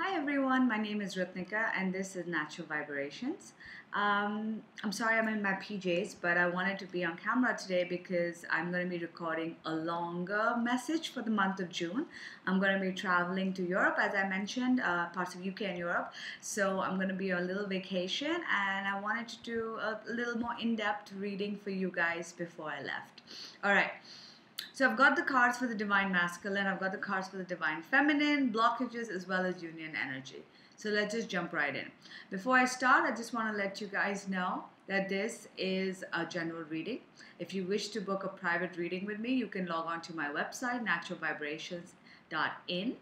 Hi everyone, my name is Ratnika and this is Natural Vibrations. I'm sorry I'm in my PJs, but I wanted to be on camera today because I'm going to be recording a longer message for the month of June. I'm going to be traveling to Europe, as I mentioned, parts of UK and Europe. So I'm going to be on a little vacation and I wanted to do a little more in-depth reading for you guys before I left. All right. So I've got the cards for the Divine Masculine, I've got the cards for the Divine Feminine, blockages as well as union energy. So let's just jump right in. Before I start, I just want to let you guys know that this is a general reading. If you wish to book a private reading with me, you can log on to my website, naturalvibrations.in,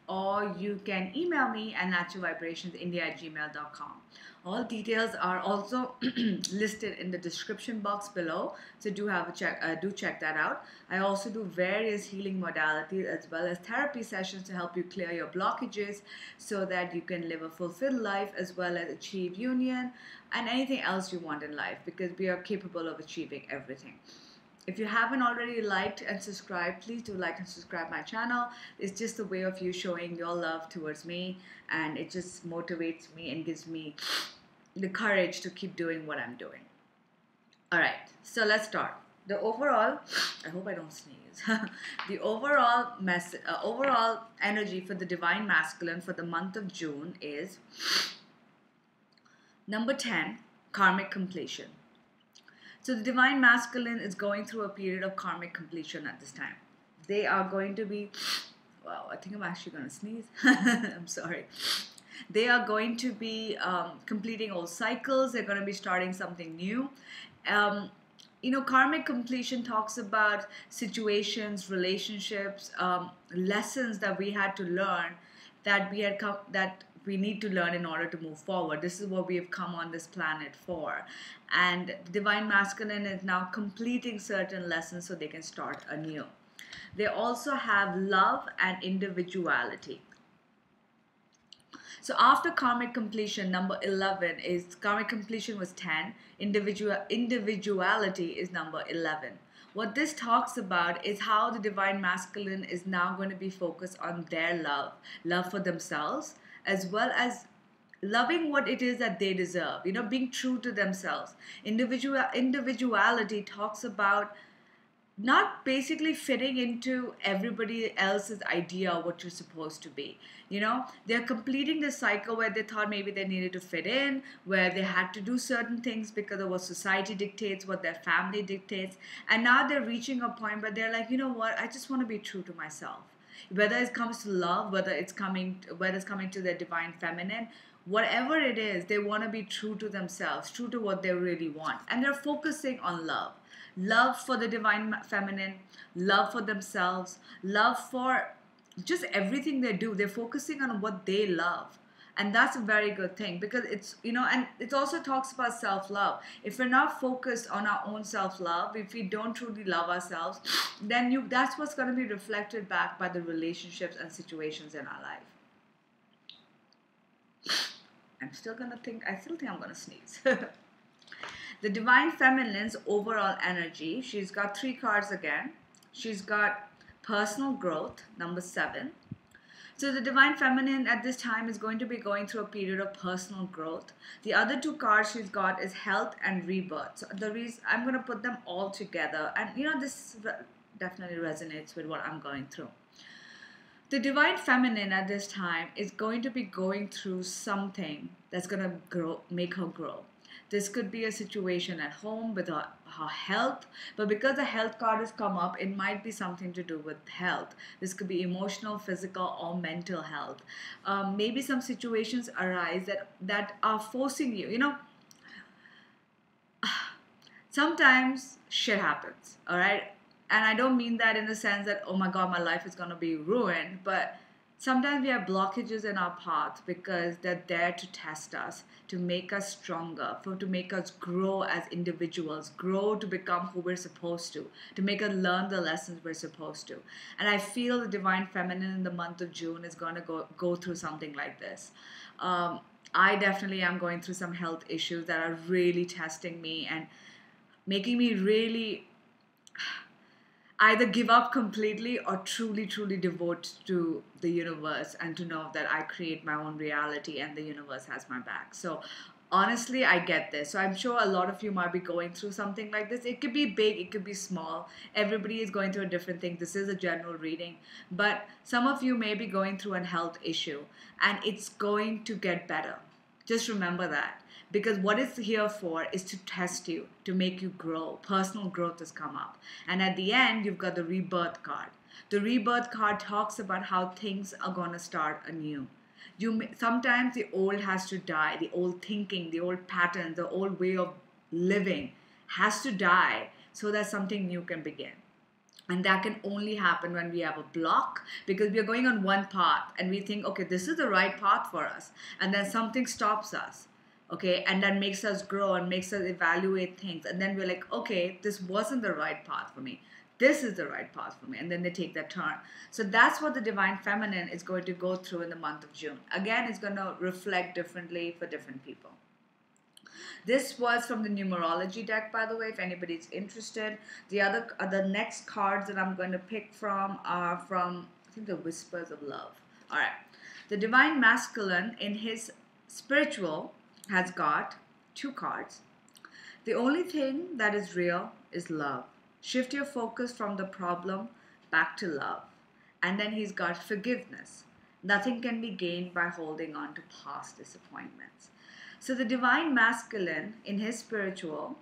or you can email me at naturalvibrationsindia@gmail.com. All details are also listed in the description box below, so do check that out. I also do various healing modalities as well as therapy sessions to help you clear your blockages so that you can live a fulfilled life as well as achieve union and anything else you want in life, because we are capable of achieving everything. If you haven't already liked and subscribed, please do like and subscribe my channel. It's just a way of you showing your love towards me, and it just motivates me and gives me the courage to keep doing what I'm doing. All right, so let's start. The overall, I hope I don't sneeze. The overall energy for the Divine Masculine for the month of June is number 10, karmic completion. So the Divine Masculine is going through a period of karmic completion at this time. They are going to be, wow, I think I'm actually going to sneeze. I'm sorry. They are going to be completing old cycles. They're going to be starting something new. Karmic completion talks about situations, relationships, lessons that we had to learn, that we need to learn in order to move forward. This is what we have come on this planet for. And the Divine Masculine is now completing certain lessons so they can start anew. They also have love and individuality. So after karmic completion, number 11 is, karmic completion was 10, individuality is number 11. What this talks about is how the Divine Masculine is now going to be focused on their love for themselves, as well as loving what it is that they deserve, being true to themselves. Individuality talks about not basically fitting into everybody else's idea of what you're supposed to be. They're completing the cycle where they thought maybe they needed to fit in, where they had to do certain things because of what society dictates, what their family dictates. And now they're reaching a point where they're like, you know what, I just want to be true to myself. Whether it comes to love, whether it's coming to their Divine Feminine, whatever it is, they want to be true to themselves, true to what they really want. And they're focusing on love. Love for the Divine Feminine, love for themselves, love for just everything they do. They're focusing on what they love. And that's a very good thing, because it's, and it also talks about self-love. If we're not focused on our own self-love, if we don't truly love ourselves, then that's what's going to be reflected back by the relationships and situations in our life. I still think I'm going to sneeze. The Divine Feminine's overall energy, she's got 3 cards again. She's got personal growth, number 7. So the Divine Feminine at this time is going to be going through a period of personal growth. The other 2 cards she's got is health and rebirth. So the reason I'm going to put them all together, and this definitely resonates with what I'm going through. The Divine Feminine at this time is going to be going through something that's going to make her grow. This could be a situation at home with her health, but because the health card has come up, it might be something to do with health. This could be emotional, physical, or mental health. Maybe some situations arise that are forcing you. Sometimes shit happens, all right? And I don't mean that in the sense that, oh my God, my life is going to be ruined, but sometimes we have blockages in our path because they're there to test us, to make us stronger, to make us grow as individuals, grow to become who we're supposed to make us learn the lessons we're supposed to. And I feel the Divine Feminine in the month of June is going to go through something like this. I definitely am going through some health issues that are really testing me and making me really... either give up completely or truly, truly devote to the universe and to know that I create my own reality and the universe has my back. So honestly, I get this. So I'm sure a lot of you might be going through something like this. It could be big, it could be small. Everybody is going through a different thing. This is a general reading. But some of you may be going through a health issue and it's going to get better. Just remember that. Because what it's here for is to test you, to make you grow. Personal growth has come up. And at the end, you've got the rebirth card. The rebirth card talks about how things are going to start anew. Sometimes the old has to die, the old thinking, the old patterns, the old way of living has to die so that something new can begin. And that can only happen when we have a block, because we are going on one path and we think, okay, this is the right path for us. And then something stops us, okay? And that makes us grow and makes us evaluate things. And then we're like, okay, this wasn't the right path for me. This is the right path for me. And then they take that turn. So that's what the Divine Feminine is going to go through in the month of June. Again, it's going to reflect differently for different people. This was from the numerology deck, by the way, if anybody's interested. The next cards that I'm going to pick from are from, I think, the Whispers of Love. All right. The Divine Masculine in his spiritual has got 2 cards. The only thing that is real is love. Shift your focus from the problem back to love. And then he's got forgiveness. Nothing can be gained by holding on to past disappointments. So the Divine Masculine in his spiritual,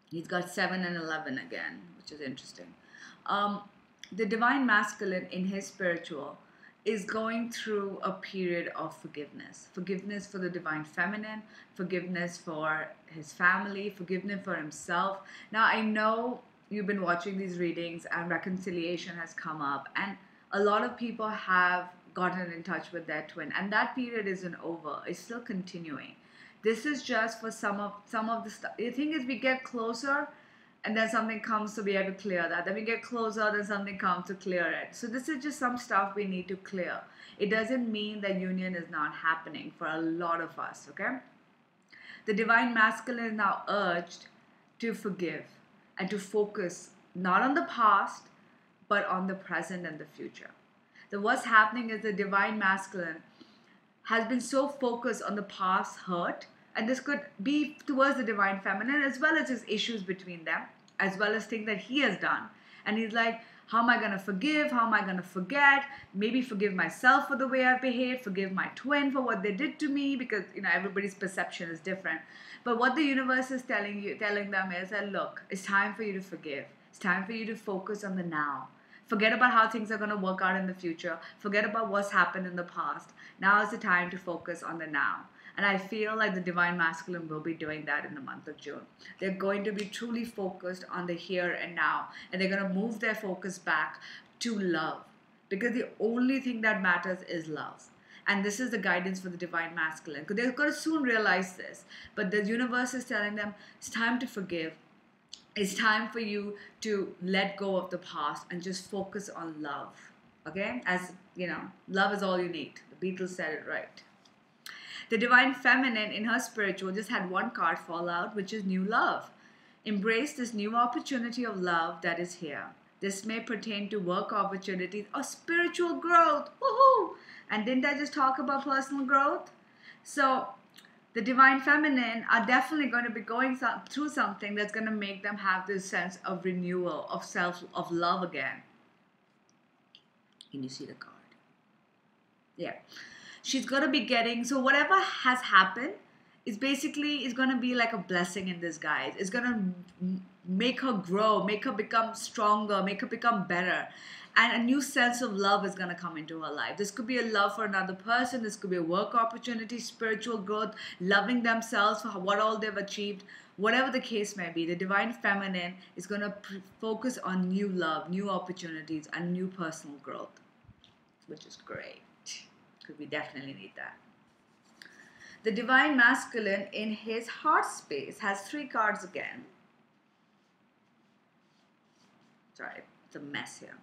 he's got 7 and 11 again, which is interesting. The Divine Masculine in his spiritual is going through a period of forgiveness. Forgiveness for the Divine Feminine, forgiveness for his family, forgiveness for himself. Now, I know you've been watching these readings and reconciliation has come up, and a lot of people have gotten in touch with their twin, and that period isn't over. It's still continuing. This is just for some of the stuff. The thing is, we get closer and then something comes, so we have to clear that. Then we get closer, then something comes to clear it. So this is just some stuff we need to clear. It doesn't mean that union is not happening for a lot of us, okay? The Divine Masculine is now urged to forgive and to focus not on the past, but on the present and the future. So what's happening is the Divine Masculine has been so focused on the past hurt, and this could be towards the Divine Feminine as well as his issues between them, as well as things that he has done. And he's like, how am I going to forgive? How am I going to forget? Maybe forgive myself for the way I've behaved, forgive my twin for what they did to me, because everybody's perception is different. But what the universe is telling them is that, look, it's time for you to forgive. It's time for you to focus on the now. Forget about how things are going to work out in the future. Forget about what's happened in the past. Now is the time to focus on the now. And I feel like the Divine Masculine will be doing that in the month of June. They're going to be truly focused on the here and now. And they're going to move their focus back to love. Because the only thing that matters is love. And this is the guidance for the Divine Masculine. Because they're going to soon realize this. But the universe is telling them, it's time to forgive. It's time for you to let go of the past and just focus on love. Okay? As love is all you need. The Beatles said it right. The Divine Feminine in her spiritual just had 1 card fall out, which is new love. Embrace this new opportunity of love that is here. This may pertain to work opportunities or spiritual growth. Woohoo! And didn't I just talk about personal growth? So the Divine Feminine are definitely going to be going through something that's going to make them have this sense of renewal, of self, of love again. Can you see the card? Yeah. She's going to be getting, so whatever has happened is going to be like a blessing in disguise. It's going to make her grow, make her become stronger, make her become better. And a new sense of love is going to come into her life. This could be a love for another person. This could be a work opportunity, spiritual growth, loving themselves for what all they've achieved. Whatever the case may be, the Divine Feminine is going to focus on new love, new opportunities, and new personal growth, which is great. Because we definitely need that. The Divine Masculine in his heart space has 3 cards again. Sorry, it's a mess here.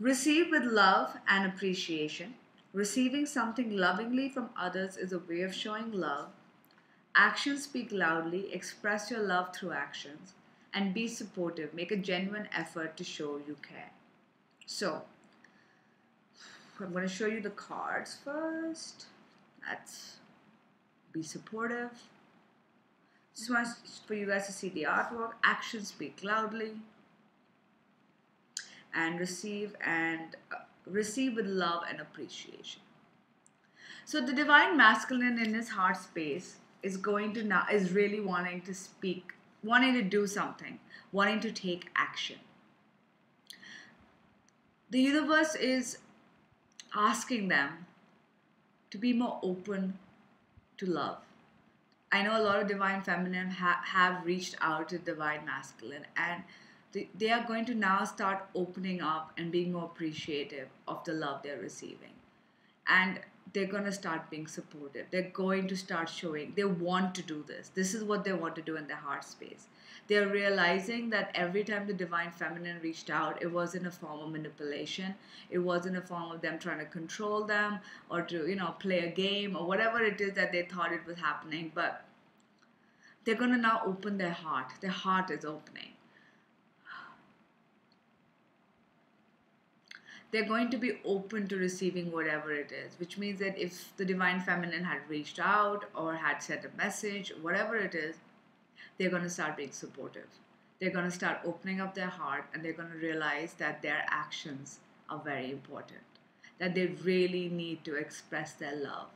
Receive with love and appreciation. Receiving something lovingly from others is a way of showing love. Actions speak loudly. Express your love through actions. and be supportive. Make a genuine effort to show you care. So, I'm going to show you the cards first. Let's be supportive. Just want for you guys to see the artwork. Actions speak loudly. And receive with love and appreciation. So the divine masculine in his heart space is really wanting to speak, wanting to do something, wanting to take action. The universe is asking them to be more open to love. I know a lot of divine feminine have reached out to divine masculine, and they are going to now start opening up and being more appreciative of the love they're receiving. And they're going to start being supportive. They're going to start showing they want to do this. This is what they want to do in their heart space. They're realizing that every time the divine feminine reached out, it was in a form of manipulation. It was in a form of them trying to control them or to, play a game or whatever it is that they thought it was happening. But they're going to now open their heart. Their heart is opening. They're going to be open to receiving whatever it is, which means that if the divine feminine had reached out or had sent a message, whatever it is, they're going to start being supportive. They're going to start opening up their heart, and they're going to realize that their actions are very important, that they really need to express their love,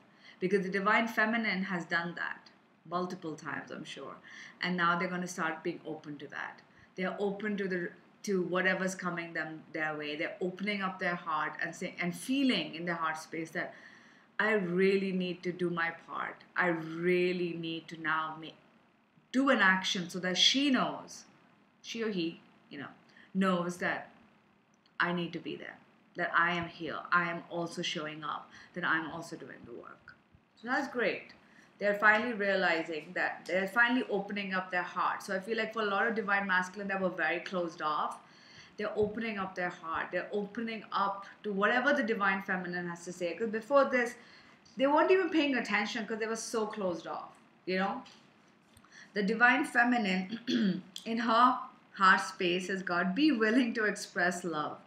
because the divine feminine has done that multiple times, I'm sure, and now they're going to start being open to that. They're open to whatever's coming their way. They're opening up their heart and saying and feeling in their heart space that I really need to do my part. I really need to now do an action so that she or he, knows that I need to be there, that I am here. I am also showing up, that I'm also doing the work. So that's great. They're finally realizing that they're finally opening up their heart. So I feel like for a lot of divine masculine that were very closed off, they're opening up their heart. They're opening up to whatever the divine feminine has to say. Because before this, they weren't even paying attention because they were so closed off, The divine feminine in her heart space has got, be willing to express love.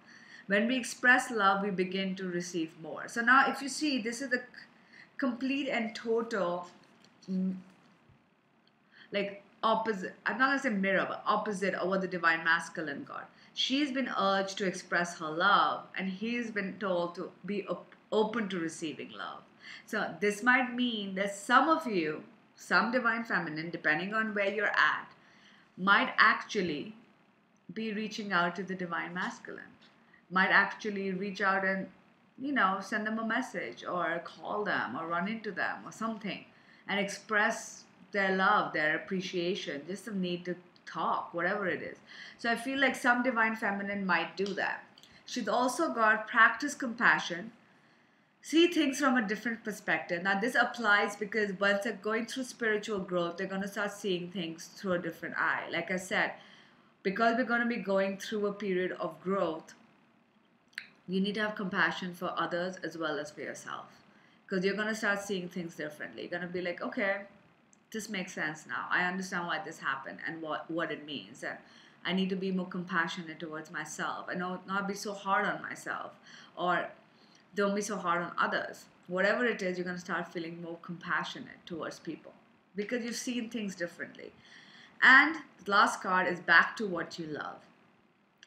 When we express love, we begin to receive more. So now if you see, this is the complete and total opposite, I'm not going to say mirror, but opposite of what the divine masculine got. She's been urged to express her love, and he's been told to be open to receiving love. So this might mean that some of you, some divine feminine, depending on where you're at, might actually be reaching out to the divine masculine, might actually reach out and send them a message or call them or run into them or something and express their love, their appreciation, just the need to talk, whatever it is. So I feel like some divine feminine might do that. She's also got practice compassion, see things from a different perspective. Now this applies because once they're going through spiritual growth, they're going to start seeing things through a different eye. Like I said, because we're going to be going through a period of growth, you need to have compassion for others as well as for yourself, because you're going to start seeing things differently. You're going to be like, okay, this makes sense now. I understand why this happened and what it means. And I need to be more compassionate towards myself and not be so hard on myself, or don't be so hard on others. Whatever it is, you're going to start feeling more compassionate towards people because you've seen things differently. And the last card is back to what you love.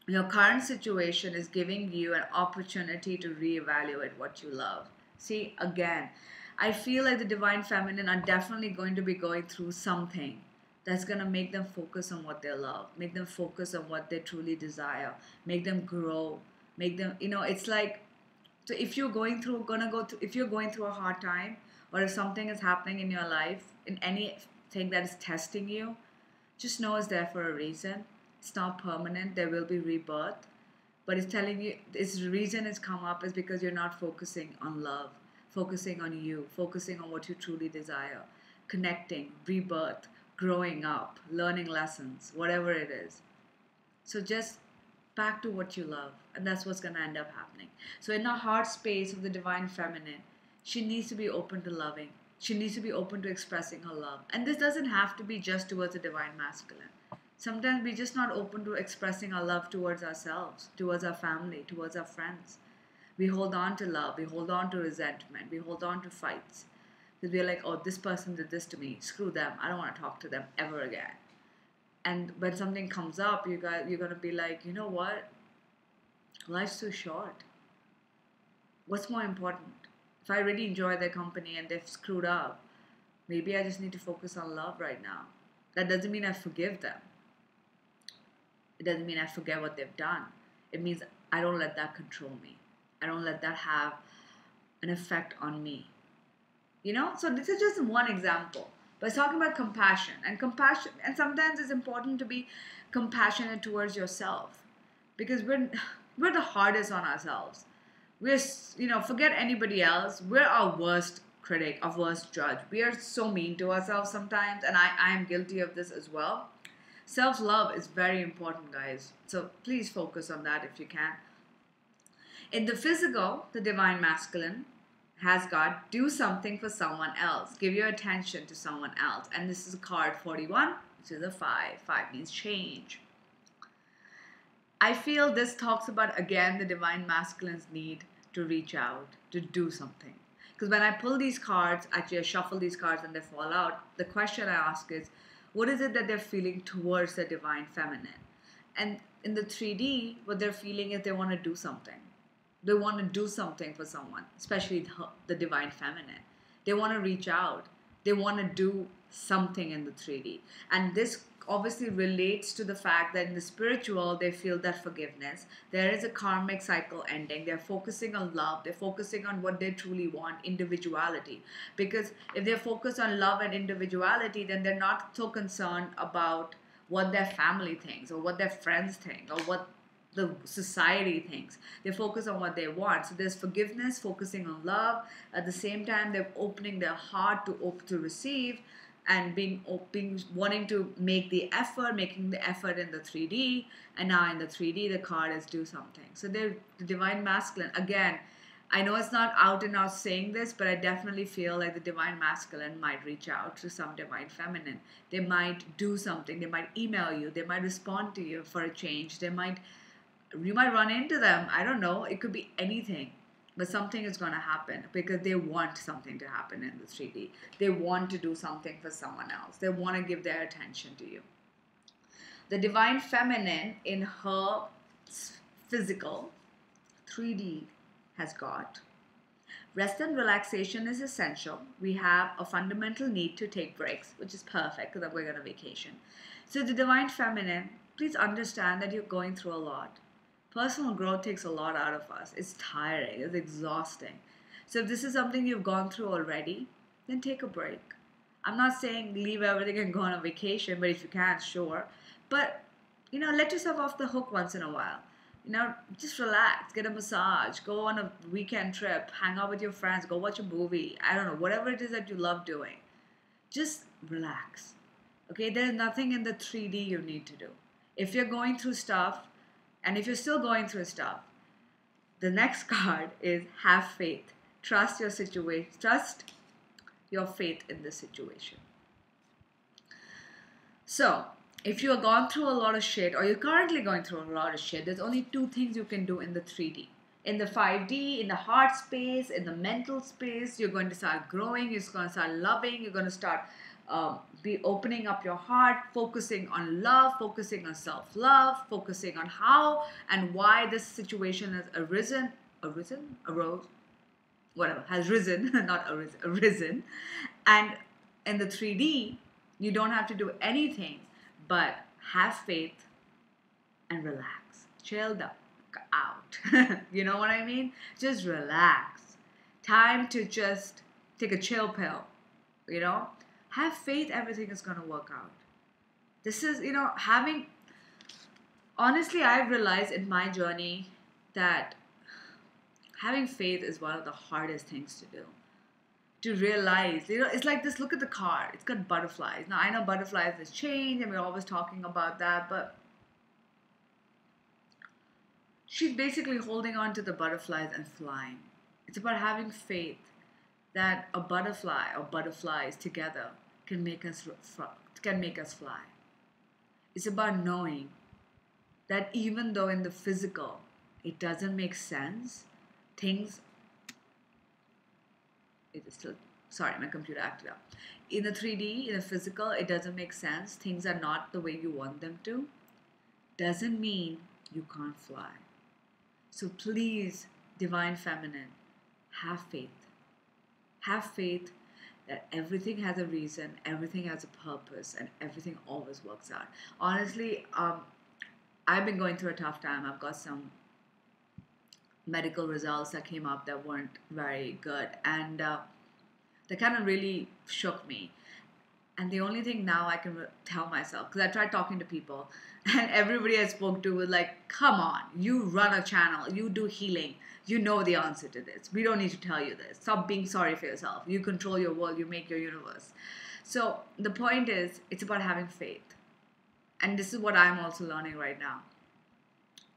Your current situation is giving you an opportunity to reevaluate what you love. See, again, I feel like the divine feminine are definitely going to be going through something that's going to make them focus on what they love, make them focus on what they truly desire, make them grow, make them, it's like, so if you're going through a hard time, or if something is happening in your life, in anything that is testing you, just know it's there for a reason. It's not permanent. There will be rebirth. But it's telling you, this reason it's come up is because you're not focusing on love, focusing on you, focusing on what you truly desire, connecting, rebirth, growing up, learning lessons, whatever it is. So just back to what you love. And that's what's going to end up happening. So in the heart space of the divine feminine, she needs to be open to loving. She needs to be open to expressing her love. And this doesn't have to be just towards the divine masculine. Sometimes we're just not open to expressing our love towards ourselves, towards our family, towards our friends. We hold on to love, we hold on to resentment, we hold on to fights. Because we're like, oh, this person did this to me, screw them, I don't want to talk to them ever again. And when something comes up, you're going to be like, you know what? Life's too short. What's more important? If I really enjoy their company and they've screwed up, maybe I just need to focus on love right now. That doesn't mean I forgive them. It doesn't mean I forget what they've done. It means I don't let that control me. I don't let that have an effect on me. You know? So this is just one example. But it's talking about compassion. And sometimes it's important to be compassionate towards yourself. Because we're the hardest on ourselves. We're, forget anybody else. We're our worst critic, our worst judge. We are so mean to ourselves sometimes. And I am guilty of this as well. Self-love is very important, guys. So please focus on that if you can. In the physical, the divine masculine has got do something for someone else. Give your attention to someone else. And this is card 41, which is a 5. 5 means change. I feel this talks about, again, the divine masculine's need to reach out, to do something. Because when I pull these cards, actually I shuffle these cards and they fall out, the question I ask is, what is it that they're feeling towards the divine feminine? And in the 3D, what they're feeling is they want to do something. They want to do something for someone, especially the divine feminine. They want to reach out. They want to do something in the 3D. And this obviously relates to the fact that in the spiritual, they feel that forgiveness. There is a karmic cycle ending. They're focusing on love. They're focusing on what they truly want, individuality. Because if they're focused on love and individuality, then they're not so concerned about what their family thinks or what their friends think or what the society thinks. They focus on what they want. So there's forgiveness, focusing on love. At the same time, they're opening their heart to receive and wanting to make the effort, making the effort in the 3D. And now in the 3D, the card is do something. So the divine masculine, again, I know it's not out and out saying this, but I definitely feel like the divine masculine might reach out to some divine feminine. They might do something. They might email you. They might respond to you for a change. You might run into them. I don't know. It could be anything. But something is going to happen because they want something to happen in the 3D. They want to do something for someone else. They want to give their attention to you. The divine feminine in her physical 3D has got rest and relaxation is essential. We have a fundamental need to take breaks, which is perfect because we're going on vacation. So the divine feminine, please understand that you're going through a lot. Personal growth takes a lot out of us. It's tiring. It's exhausting. So if this is something you've gone through already, then take a break. I'm not saying leave everything and go on a vacation, but if you can, sure. But, let yourself off the hook once in a while. Just relax, get a massage, go on a weekend trip, hang out with your friends, go watch a movie. I don't know, whatever it is that you love doing. Just relax. Okay, there's nothing in the 3D you need to do. If you're going through stuff, and if you're still going through stuff, the next card is have faith. Trust your situation. Trust your faith in the situation. So, if you have gone through a lot of shit, or you're currently going through a lot of shit, there's only 2 things you can do in the 3D. In the 5D, in the heart space, in the mental space, you're going to start growing, you're going to start loving, you're going to start be opening up your heart, focusing on love, focusing on self-love, focusing on how and why this situation has arisen, arisen. And in the 3D, you don't have to do anything but have faith and relax. Chill the out. You know what I mean? Just relax. Time to just take a chill pill, Have faith everything is going to work out. This is, honestly, I've realized in my journey that having faith is one of the hardest things to do. To realize, it's like this, look at the card. It's got butterflies. Now, I know butterflies has changed and we're always talking about that, but she's basically holding on to the butterflies and flying. It's about having faith that a butterfly or butterflies together can make us fly. It's about knowing that even though in the physical it doesn't make sense, things, it is still, sorry, my computer acted up. In the 3D, in the physical, it doesn't make sense. Things are not the way you want them to. Doesn't mean you can't fly. So please, Divine Feminine, have faith. Have faith that everything has a reason, everything has a purpose, and everything always works out. Honestly, I've been going through a tough time. I've got some medical results that came up that weren't very good, and they kind of really shook me. And the only thing now I can tell myself, because I tried talking to people, and everybody I spoke to was like, come on, you run a channel, you do healing, you know the answer to this. We don't need to tell you this. Stop being sorry for yourself. You control your world, you make your universe. So the point is, it's about having faith. And this is what I'm also learning right now.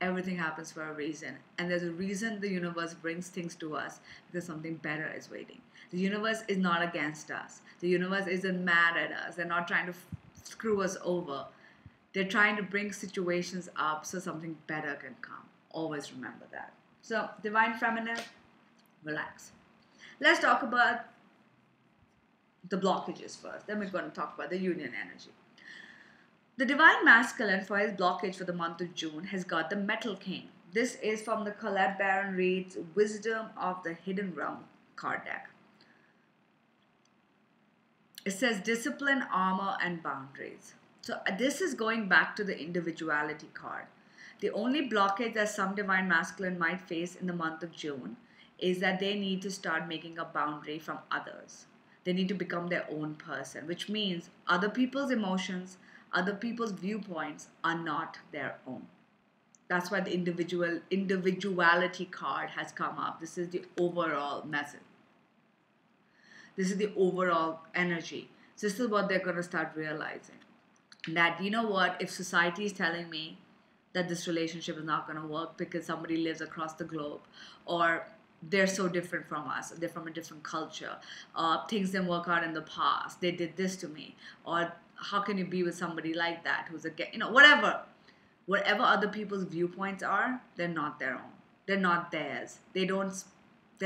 Everything happens for a reason. And there's a reason the universe brings things to us, because something better is waiting. The universe is not against us. The universe isn't mad at us. They're not trying to screw us over. They're trying to bring situations up so something better can come. Always remember that. So, Divine Feminine, relax. Let's talk about the blockages first. Then we're going to talk about the union energy. The Divine Masculine, for his blockage for the month of June, has got the Metal King. This is from the Colette Baron Reid's Wisdom of the Hidden Realm card deck. It says discipline, armor, and boundaries. So this is going back to the individuality card. The only blockage that some Divine Masculine might face in the month of June is that they need to start making a boundary from others. They need to become their own person, which means other people's emotions, other people's viewpoints are not their own. That's why the individuality card has come up. This is the overall message. This is the overall energy. So this is what they're going to start realizing. That, you know what, if society is telling me that this relationship is not going to work because somebody lives across the globe, or they're so different from us, they're from a different culture, things didn't work out in the past, they did this to me, or how can you be with somebody like that who's whatever other people's viewpoints are, they're not their own, they're not theirs, they're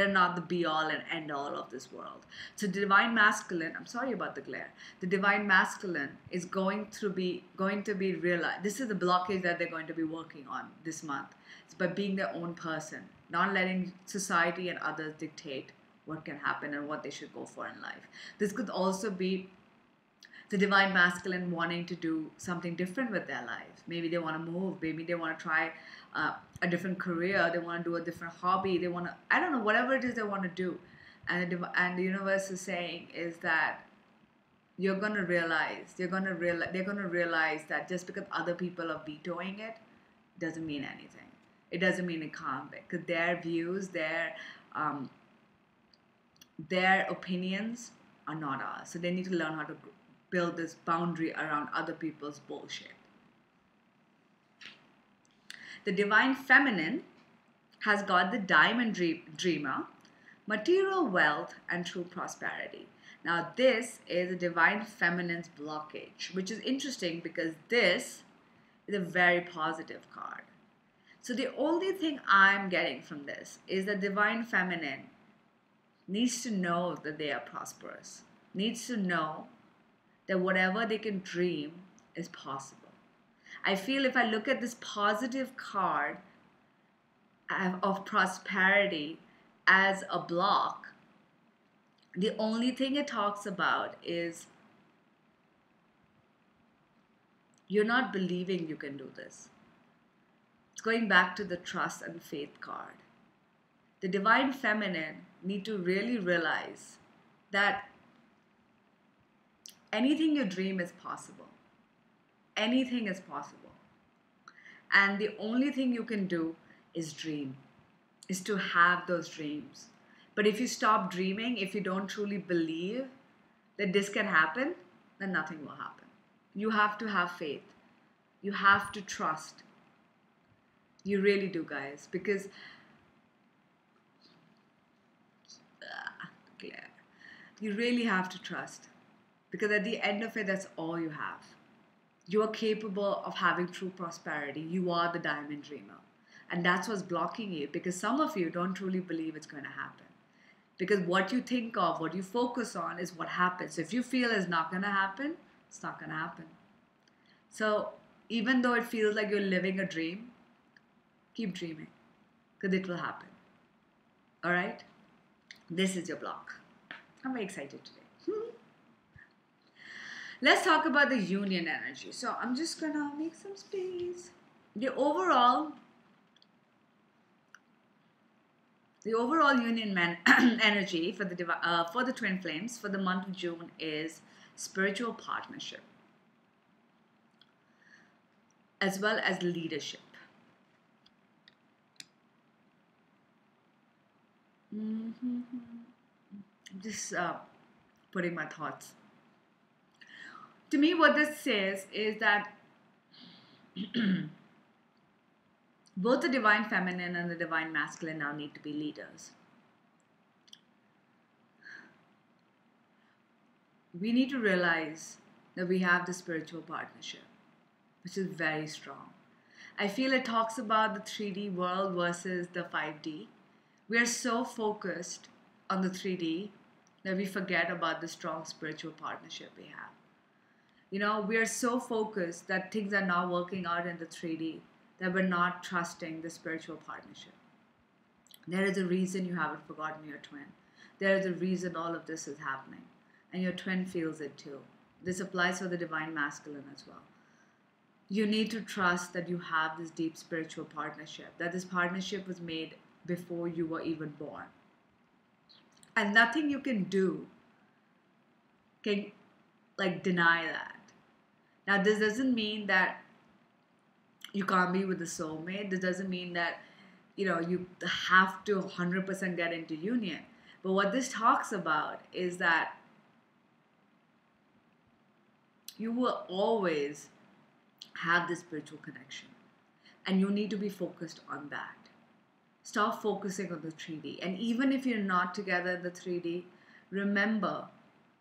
not the be all and end all of this world. So the Divine Masculine, I'm sorry about the glare. The Divine Masculine is going to be realized. This is the blockage that they're going to be working on this month. It's by being their own person, not letting society and others dictate what can happen and what they should go for in life. This could also be the Divine Masculine wanting to do something different with their life. Maybe they want to move. Maybe they want to try a different career. They want to do a different hobby. They want to, I don't know, whatever it is they want to do. And the universe is saying is that they're going to realize that just because other people are vetoing it doesn't mean anything. It doesn't mean it can't be. Because their views, their opinions are not ours. So they need to learn how to build this boundary around other people's bullshit. The Divine Feminine has got the Diamond Dreamer, material wealth, and true prosperity. Now this is the Divine Feminine's blockage, which is interesting because this is a very positive card. So the only thing I'm getting from this is that Divine Feminine needs to know that they are prosperous, needs to know that whatever they can dream is possible. I feel if I look at this positive card of prosperity as a block, the only thing it talks about is you're not believing you can do this. It's going back to the trust and faith card. The Divine Feminine need to really realize that anything you dream is possible. Anything is possible. And the only thing you can do is dream, is to have those dreams. But if you stop dreaming, if you don't truly believe that this can happen, then nothing will happen. You have to have faith. You have to trust. You really do, guys, because you really have to trust. Because at the end of it, that's all you have. You are capable of having true prosperity. You are the diamond dreamer. And that's what's blocking you, because some of you don't truly believe it's going to happen. Because what you think of, what you focus on is what happens. So if you feel it's not going to happen, it's not going to happen. So even though it feels like you're living a dream, keep dreaming, because it will happen. All right? This is your block. I'm very excited today. Let's talk about the union energy. So I'm just going to make some space. The overall union energy for the twin flames for the month of June is spiritual partnership, as well as leadership. Just putting my thoughts. To me, what this says is that both the divine feminine and the divine masculine now need to be leaders. We need to realize that we have the spiritual partnership, which is very strong. I feel it talks about the 3D world versus the 5D. We are so focused on the 3D that we forget about the strong spiritual partnership we have. You know, we are so focused that things are not working out in the 3D that we're not trusting the spiritual partnership. There is a reason you haven't forgotten your twin. There is a reason all of this is happening. And your twin feels it too. This applies for the divine masculine as well. You need to trust that you have this deep spiritual partnership, that this partnership was made before you were even born. And nothing you can do can deny that. Now, this doesn't mean that you can't be with a soulmate. This doesn't mean that, you have to 100% get into union. But what this talks about is that you will always have this spiritual connection. And you need to be focused on that. Stop focusing on the 3D. And even if you're not together in the 3D, remember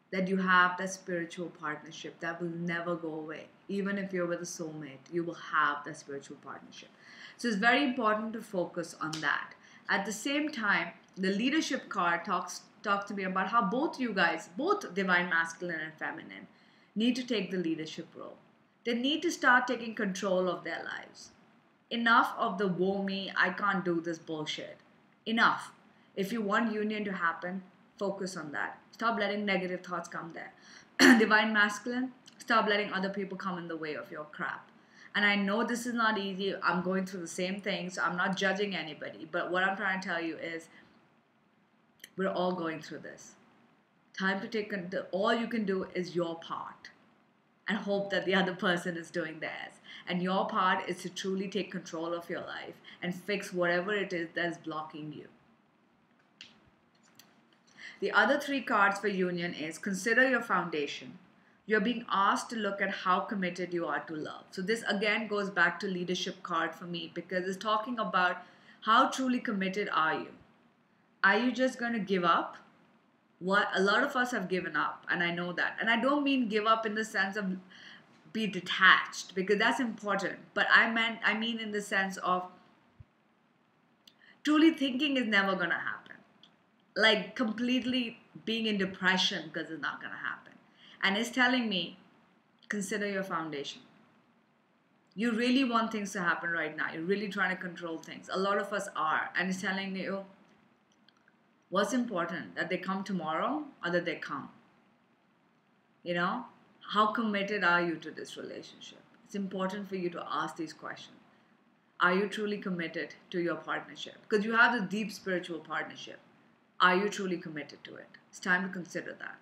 that you have that spiritual partnership that will never go away. Even if you're with a soulmate, you will have that spiritual partnership. So it's very important to focus on that. At the same time, the leadership card talks to me about how both you guys, both divine masculine and feminine, need to take the leadership role. They need to start taking control of their lives. Enough of the woe me, I can't do this bullshit. Enough. If you want union to happen, focus on that. Stop letting negative thoughts come there. Divine masculine, stop letting other people come in the way of your crap. And I know this is not easy. I'm going through the same thing, so I'm not judging anybody. But what I'm trying to tell you is we're all going through this. Time to take control. All you can do is your part and hope that the other person is doing theirs. And your part is to truly take control of your life and fix whatever it is that's blocking you. The other 3 cards for union is consider your foundation. You're being asked to look at how committed you are to love. So this again goes back to leadership card for me, because it's talking about how truly committed are you? Are you just going to give up? What a lot of us have given up, and I know that. And I don't mean give up in the sense of be detached, because that's important. But I mean in the sense of truly thinking is never going to happen. Like completely being in depression because it's not going to happen. And it's telling me, consider your foundation. You really want things to happen right now. You're really trying to control things. A lot of us are. And it's telling you, what's important? That they come tomorrow or that they come? How committed are you to this relationship? It's important for you to ask these questions. Are you truly committed to your partnership? Because you have this deep spiritual partnership. Are you truly committed to it? It's time to consider that.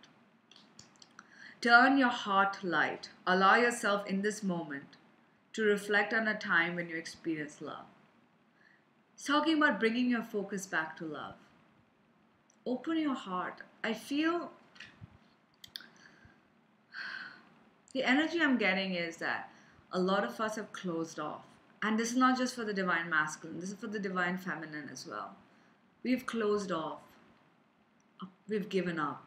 Turn your heart light. Allow yourself in this moment to reflect on a time when you experienced love. It's talking about bringing your focus back to love. Open your heart. I feel the energy I'm getting is that a lot of us have closed off. And this is not just for the divine masculine. This is for the divine feminine as well. We've closed off. We've given up.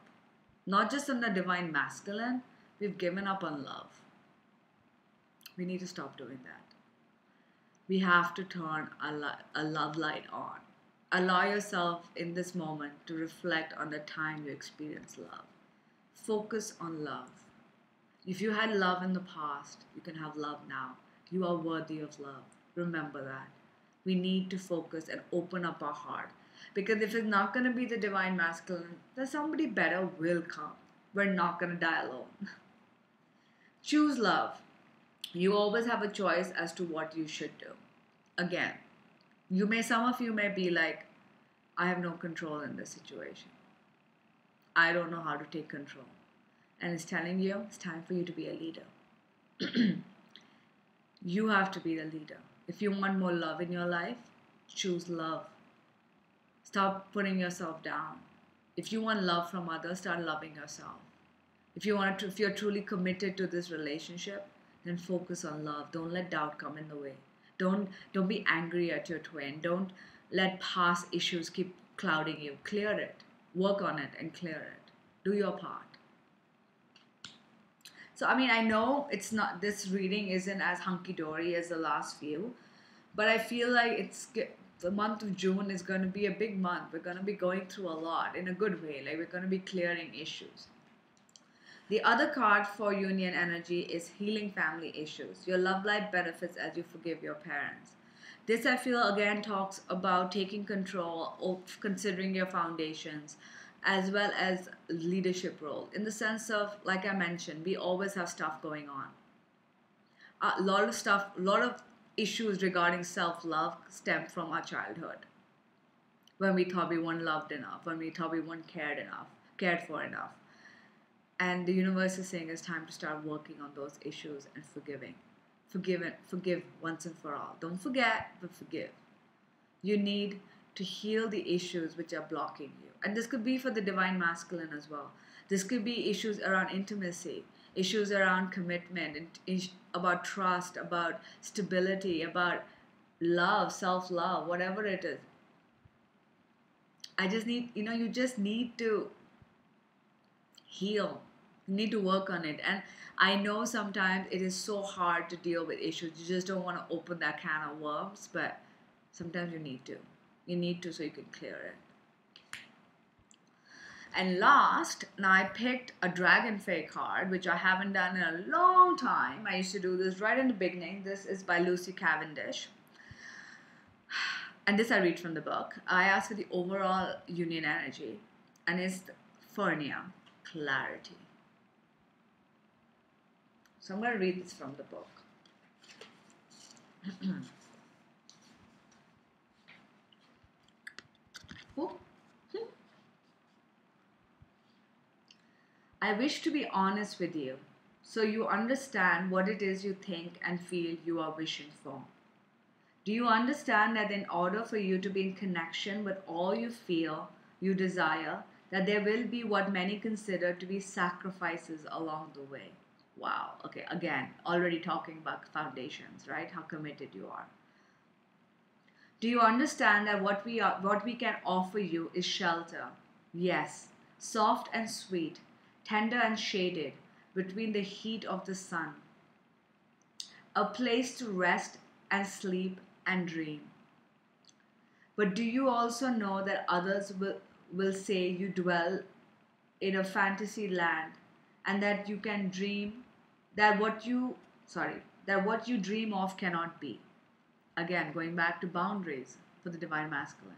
Not just on the divine masculine, we've given up on love. We need to stop doing that. We have to turn a love light on. Allow yourself in this moment to reflect on the time you experienced love. Focus on love. If you had love in the past, you can have love now. You are worthy of love. Remember that. We need to focus and open up our heart. Because if it's not going to be the divine masculine, then somebody better will come. We're not going to die alone. Choose love. You always have a choice as to what you should do. Again, some of you may be like, I have no control in this situation. I don't know how to take control. And it's telling you, it's time for you to be a leader. You have to be the leader. If you want more love in your life, choose love. Stop putting yourself down. If you want love from others, start loving yourself. If you're truly committed to this relationship, then focus on love. Don't let doubt come in the way. Don't be angry at your twin. Don't let past issues keep clouding you. Clear it. Work on it and clear it. Do your part. So, I know this reading isn't as hunky-dory as the last few, but I feel like the month of June is going to be a big month. We're going to be going through a lot in a good way. Like, we're going to be clearing issues. The other card for union energy is healing family issues. Your love life benefits as you forgive your parents. This, I feel, again talks about taking control of considering your foundations, as well as leadership role. In the sense of, like I mentioned, we always have stuff going on. A lot of issues regarding self-love stem from our childhood. When we thought we weren't loved enough, when we thought we weren't cared for enough. And the universe is saying it's time to start working on those issues and forgive once and for all. Don't forget, but forgive. You need to heal the issues which are blocking you. And this could be for the divine masculine as well. This could be issues around intimacy, issues around commitment, about trust, about stability, about love, self-love, whatever it is. You just need to heal. You need to work on it. And I know sometimes it is so hard to deal with issues. You just don't want to open that can of worms, but sometimes you need to. You need to so you can clear it. And last, now I picked a Dragon Fae card, which I haven't done in a long time. I used to do this right in the beginning. This is by Lucy Cavendish. And this I read from the book. I asked for the overall union energy, and it's Furnia, clarity. So I'm going to read this from the book. I wish to be honest with you, so you understand what it is you think and feel you are wishing for. Do you understand that in order for you to be in connection with all you feel, you desire, that there will be what many consider to be sacrifices along the way? Wow. Okay, again, already talking about foundations, right? How committed you are. Do you understand that what we can offer you is shelter? Yes, soft and sweet, tender and shaded between the heat of the sun. A place to rest and sleep and dream. But do you also know that others will say you dwell in a fantasy land, and that you can dream that what you dream of cannot be? Again, going back to boundaries for the divine masculine.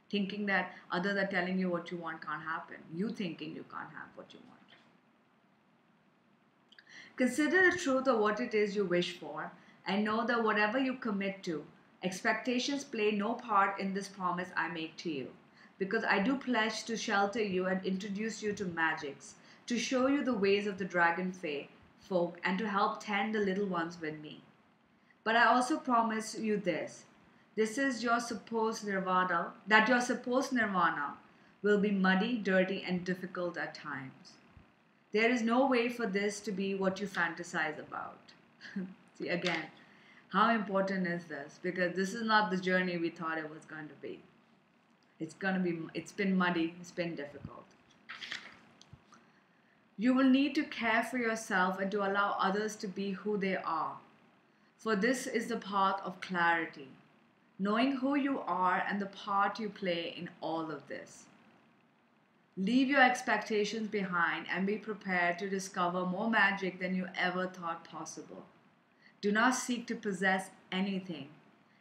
Thinking that others are telling you what you want can't happen. You thinking you can't have what you want. Consider the truth of what it is you wish for, and know that whatever you commit to, expectations play no part in this promise I make to you. Because I do pledge to shelter you and introduce you to magics, to show you the ways of the Dragon Fae folk, and to help tend the little ones with me. But I also promise you this. This is your supposed nirvana, that your supposed nirvana will be muddy, dirty, and difficult at times. There is no way for this to be what you fantasize about. See, again, how important is this? Because this is not the journey we thought it was going to be. It's been muddy, it's been difficult. You will need to care for yourself and to allow others to be who they are. For this is the path of clarity, knowing who you are and the part you play in all of this. Leave your expectations behind and be prepared to discover more magic than you ever thought possible. Do not seek to possess anything,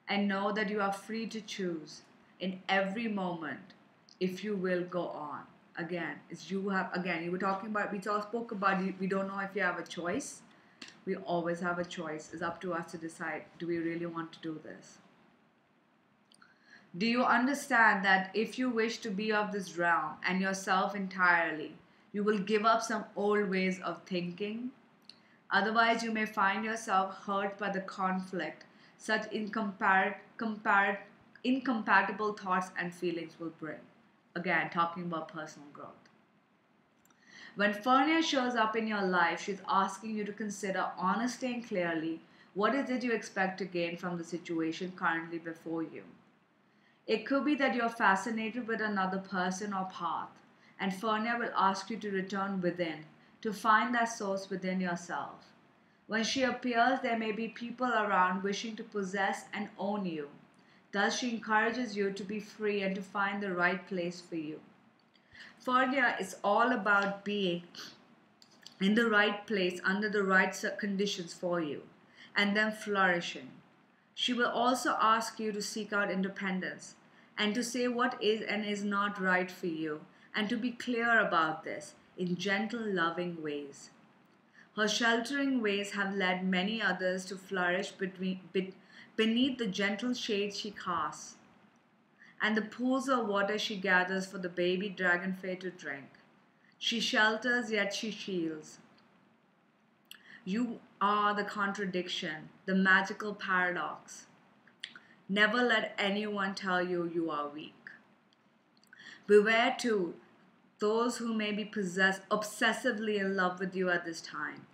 and know that you are free to choose in every moment if you will go on. Again, you were talking about, we all spoke about, we don't know if you have a choice. We always have a choice. It's up to us to decide, do we really want to do this? Do you understand that if you wish to be of this realm and yourself entirely, you will give up some old ways of thinking? Otherwise, you may find yourself hurt by the conflict such incompatible thoughts and feelings will bring. Again, talking about personal growth. When Fernia shows up in your life, she's asking you to consider honestly and clearly what is it you expect to gain from the situation currently before you. It could be that you're fascinated with another person or path, and Fernia will ask you to return within, to find that source within yourself. When she appears, there may be people around wishing to possess and own you. Thus, she encourages you to be free and to find the right place for you. Fernia is all about being in the right place under the right conditions for you, and then flourishing. She will also ask you to seek out independence and to say what is and is not right for you, and to be clear about this in gentle, loving ways. Her sheltering ways have led many others to flourish beneath the gentle shade she casts and the pools of water she gathers for the baby dragonfly to drink. She shelters, yet she shields. You are the contradiction, the magical paradox. Never let anyone tell you you are weak. Beware too those who may be obsessively in love with you at this time.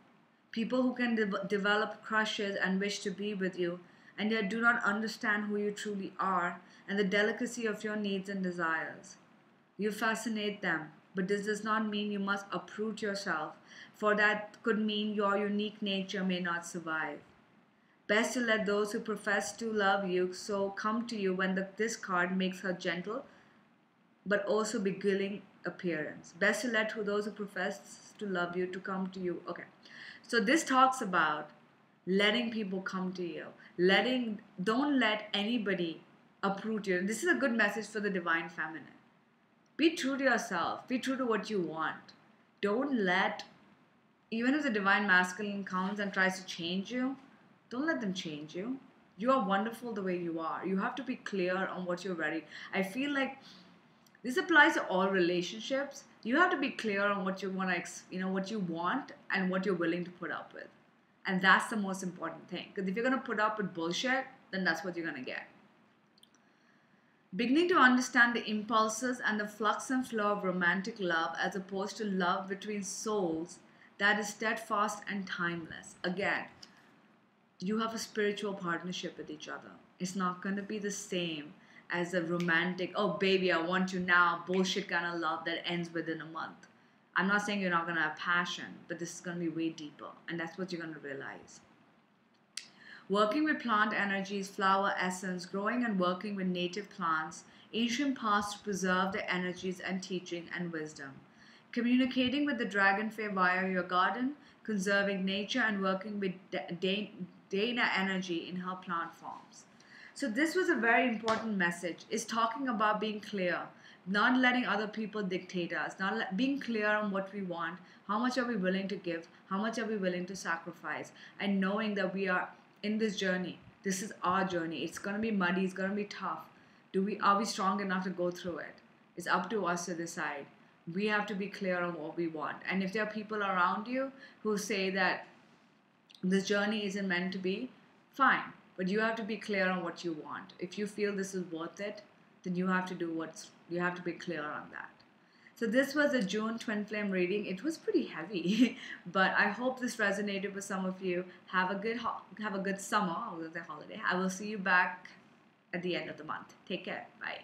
People who can develop crushes and wish to be with you, and yet do not understand who you truly are and the delicacy of your needs and desires. You fascinate them, but this does not mean you must uproot yourself, for that could mean your unique nature may not survive. Best to let those who profess to love you so come to you when this card makes her gentle but also beguiling appearance. Best to let those who profess to love you to come to you. Okay, so this talks about letting people come to you. Don't let anybody uproot you. This is a good message for the divine feminine. Be true to yourself. Be true to what you want. Don't let, even if the divine masculine comes and tries to change you, don't let them change you. You are wonderful the way you are. You have to be clear on what you're ready. I feel like this applies to all relationships. You have to be clear on what you want what you want and what you're willing to put up with. And that's the most important thing. Because if you're going to put up with bullshit, then that's what you're going to get. Beginning to understand the impulses and the flux and flow of romantic love as opposed to love between souls that is steadfast and timeless. Again, you have a spiritual partnership with each other. It's not going to be the same as a romantic, oh baby, I want you now, bullshit kind of love that ends within a month. I'm not saying you're not going to have passion, but this is going to be way deeper. And that's what you're going to realize. Working with plant energies, flower essence, growing and working with native plants, ancient paths to preserve their energies and teaching and wisdom. Communicating with the dragonfly via your garden, conserving nature and working with Dana energy in her plant forms. So this was a very important message. It's talking about being clear, not letting other people dictate us, being clear on what we want, how much are we willing to give, how much are we willing to sacrifice, and knowing that we are in this journey. This is our journey. It's going to be muddy. It's going to be tough. Are we strong enough to go through it? It's up to us to decide. We have to be clear on what we want. And if there are people around you who say that this journey isn't meant to be, fine. But you have to be clear on what you want. If you feel this is worth it, then you have to you have to be clear on that. So this was a June Twin Flame reading. It was pretty heavy, but I hope this resonated with some of you. Have a good summer. I was going to say holiday. I will see you back at the end of the month. Take care. Bye.